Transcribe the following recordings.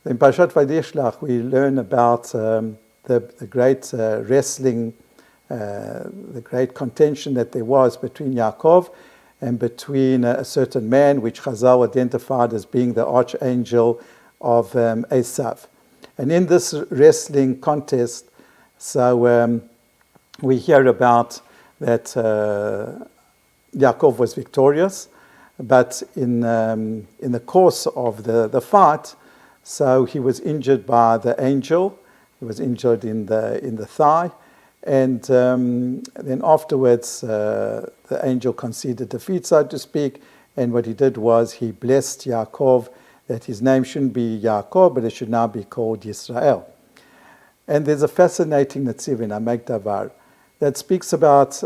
In Parshat Vayishlach, we learn about the great wrestling, the great contention that there was between Yaakov and between a certain man, which Chazal identified as being the archangel of Esav. And in this wrestling contest, so we hear about that Yaakov was victorious, but in the course of the fight, so he was injured by the angel. He was injured in the thigh, and then afterwards the angel conceded defeat, so to speak. And what he did was he blessed Yaakov that his name shouldn't be Yaakov, but it should now be called Yisrael. And there's a fascinating netziv in Amek Davar that speaks about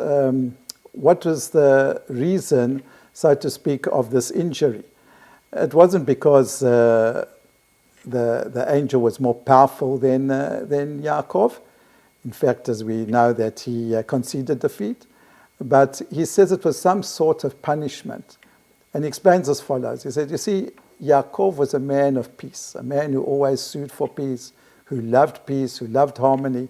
what was the reason, so to speak, of this injury. It wasn't because the angel was more powerful than Yaakov. In fact, as we know that he conceded defeat. But he says it was some sort of punishment. And he explains as follows. He said, you see, Yaakov was a man of peace, a man who always sued for peace, who loved peace, who loved harmony.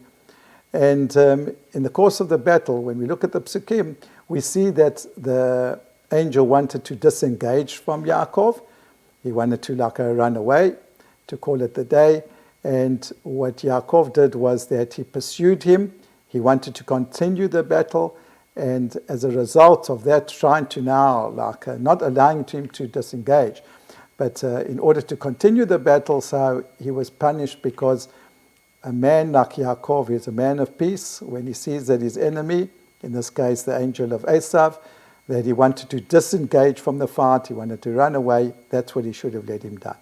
And in the course of the battle, when we look at the psukim, we see that the angel wanted to disengage from Yaakov. He wanted to run away, to call it the day. And what Yaakov did was that he pursued him. He wanted to continue the battle. And as a result of that, trying to now, not allowing him to disengage, but in order to continue the battle, so he was punished because a man like Yaakov is a man of peace. When he sees that his enemy, in this case the angel of Esav, that he wanted to disengage from the fight, he wanted to run away, that's what he should have let him die.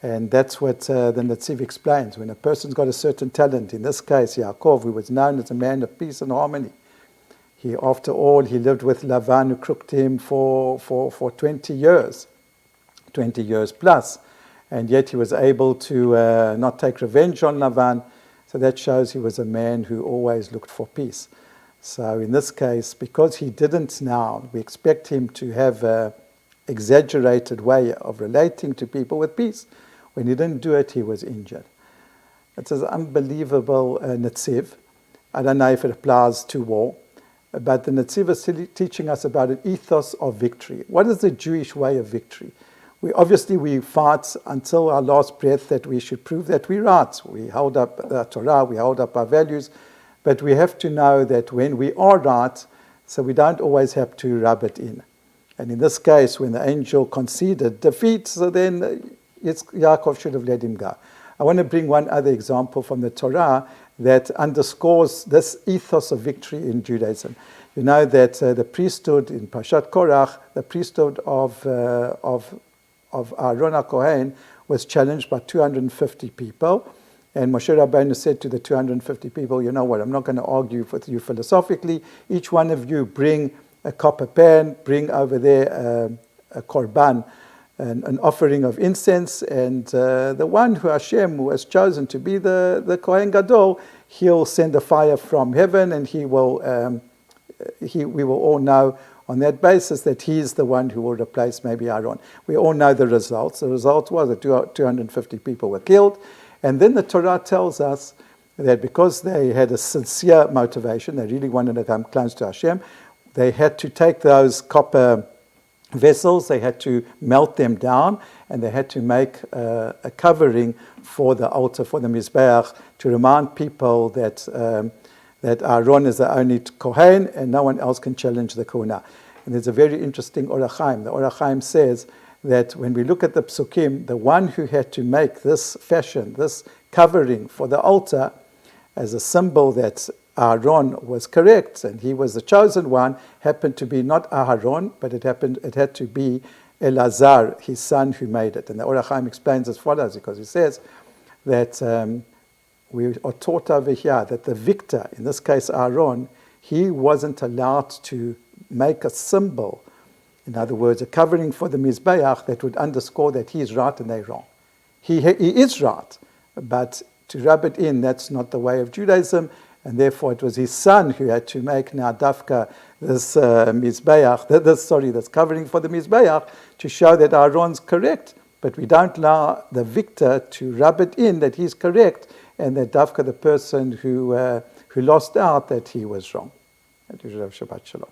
And that's what the netziv explains. When a person's got a certain talent, in this case Yaakov, who was known as a man of peace and harmony, after all, he lived with Lavan, who crooked him for 20 years. 20 years plus, and yet he was able to not take revenge on Lavan, so that shows he was a man who always looked for peace. So in this case, because he didn't now, we expect him to have an exaggerated way of relating to people with peace. When he didn't do it, he was injured. It's an unbelievable netziv. I don't know if it applies to war, but the netziv is teaching us about an ethos of victory. What is the Jewish way of victory? We fight until our last breath that we should prove that we're right. We hold up the Torah, we hold up our values, but we have to know that when we are right, so we don't always have to rub it in. And in this case, when the angel conceded defeat, so then Yaakov should have let him go. I want to bring one other example from the Torah that underscores this ethos of victory in Judaism. You know that the priesthood in Parshat Korach, the priesthood of Aaron HaKohen was challenged by 250 people. And Moshe Rabbeinu said to the 250 people, you know what, I'm not going to argue with you philosophically. Each one of you bring a copper pan, bring over there a korban, an offering of incense, and the one who Hashem has chosen to be the Kohen Gadol, he'll send a fire from heaven, and we will all know on that basis that he's the one who will replace maybe Aaron. We all know the results. The result was that 250 people were killed. And then the Torah tells us that because they had a sincere motivation, they really wanted to come close to Hashem, they had to take those copper vessels, they had to melt them down, and they had to make a covering for the altar, for the Mizbeach, to remind people that Aaron is the only Kohen and no one else can challenge the Kohuna. And there's a very interesting Orach Chaim. The Orach Chaim says that when we look at the psukim, the one who had to make this fashion, this covering for the altar, as a symbol that Aaron was correct and he was the chosen one, happened to be not Aaron, but it had to be Elazar, his son, who made it. And the Orach Chaim explains as follows, because he says that we are taught over here that the victor, in this case Aaron, he wasn't allowed to make a symbol, in other words, a covering for the Mizbeach that would underscore that he is right and they're wrong. He is right, but to rub it in, that's not the way of Judaism, and therefore it was his son who had to make now dafka this Mizbeach, this covering for the Mizbeach, to show that Aaron's correct, but we don't allow the victor to rub it in that he's correct and that Davka, the person who lost out, that he was wrong. And you should have Shabbat Shalom.